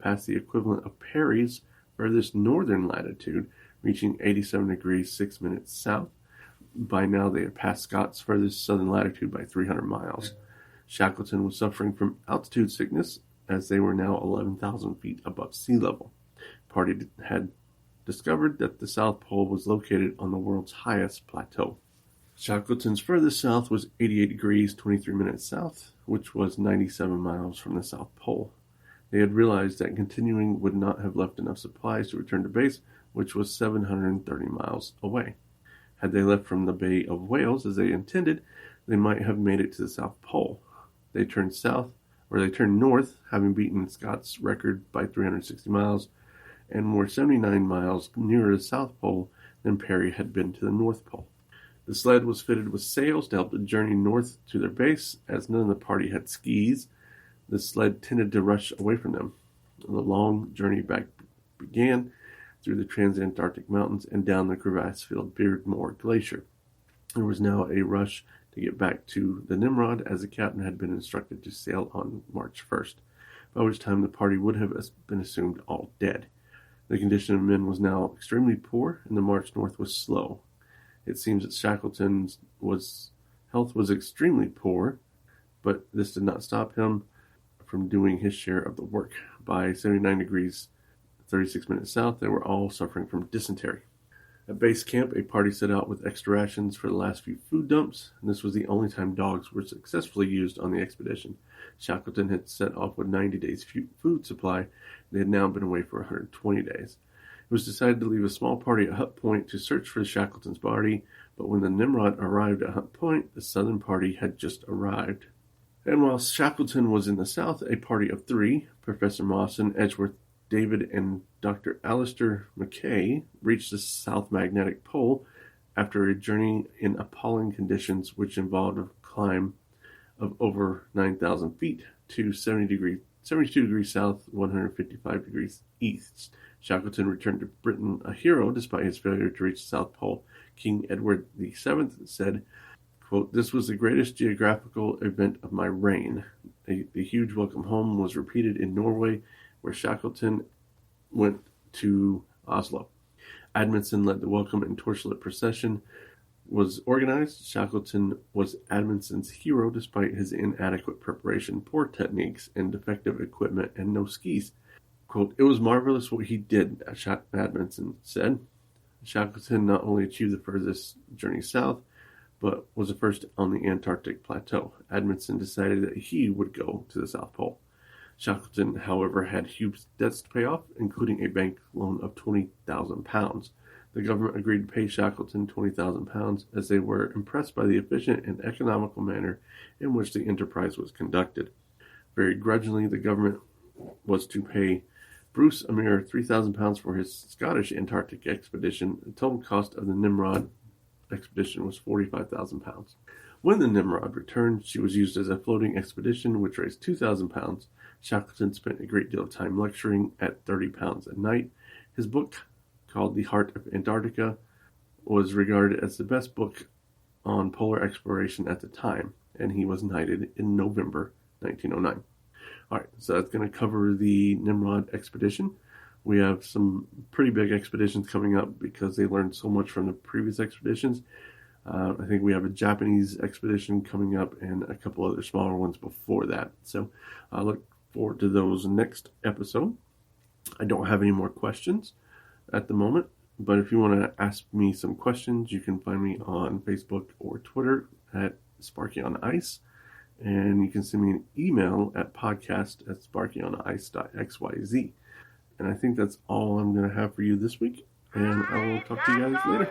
passed the equivalent of Perry's furthest northern latitude, reaching 87 degrees 6 minutes south. By now, they had passed Scott's furthest southern latitude by 300 miles. Shackleton was suffering from altitude sickness, as they were now 11,000 feet above sea level. The party had discovered that the South Pole was located on the world's highest plateau. Shackleton's furthest south was 88 degrees 23 minutes south, which was 97 miles from the South Pole. They had realized that continuing would not have left enough supplies to return to base, which was 730 miles away. Had they left from the Bay of Whales as they intended, they might have made it to the South Pole. They turned north, having beaten Scott's record by 360 miles, and were 79 miles nearer the South Pole than Peary had been to the North Pole. The sled was fitted with sails to help the journey north to their base. As none of the party had skis, the sled tended to rush away from them. The long journey back began through the Transantarctic Mountains and down the crevasse-filled Beardmore Glacier. There was now a rush to get back to the Nimrod, as the captain had been instructed to sail on March 1st, by which time the party would have been assumed all dead. The condition of men was now extremely poor, and the march north was slow. It seems that Shackleton's health was extremely poor, but this did not stop him from doing his share of the work. By 79 degrees 36 minutes south, they were all suffering from dysentery. At base camp, a party set out with extra rations for the last few food dumps, and this was the only time dogs were successfully used on the expedition. Shackleton had set off with 90 days food supply. They had now been away for 120 days. It was decided to leave a small party at Hut Point to search for Shackleton's body, but when the Nimrod arrived at Hut Point, the southern party had just arrived. And while Shackleton was in the south, a party of 3, Professor Mawson, Edgeworth, David, and Dr. Alistair Mackay, reached the South Magnetic Pole after a journey in appalling conditions which involved a climb of over 9,000 feet to 72 degrees south, 155 degrees east. Shackleton returned to Britain a hero despite his failure to reach the South Pole. King Edward VII said, quote, "This was the greatest geographical event of my reign." The huge welcome home was repeated in Norway, where Shackleton went to Oslo. Amundsen led the welcome and torchlit procession was organized. Shackleton was Amundsen's hero despite his inadequate preparation, poor techniques, and defective equipment, and no skis. Quote, "It was marvelous what he did," Amundsen said. Shackleton not only achieved the furthest journey south, but was the first on the Antarctic plateau. Amundsen decided that he would go to the South Pole. Shackleton, however, had huge debts to pay off, including a bank loan of £20,000. The government agreed to pay Shackleton £20,000 as they were impressed by the efficient and economical manner in which the enterprise was conducted. Very grudgingly, the government was to pay Bruce a mere £3,000 for his Scottish Antarctic expedition. The total cost of the Nimrod expedition was £45,000. When the Nimrod returned, she was used as a floating expedition, which raised £2,000. Shackleton spent a great deal of time lecturing at £30 a night. His book, called The Heart of Antarctica, was regarded as the best book on polar exploration at the time, and he was knighted in November 1909. All right, so that's going to cover the Nimrod expedition. We have some pretty big expeditions coming up because they learned so much from the previous expeditions. I think we have a Japanese expedition coming up and a couple other smaller ones before that. So I look forward to those next episode. I don't have any more questions at the moment, but if you want to ask me some questions, you can find me on Facebook or Twitter at Sparky on Ice. And you can send me an email at podcast@sparkyonice.xyz. And I think that's all I'm going to have for you this week. And I will talk to you guys later.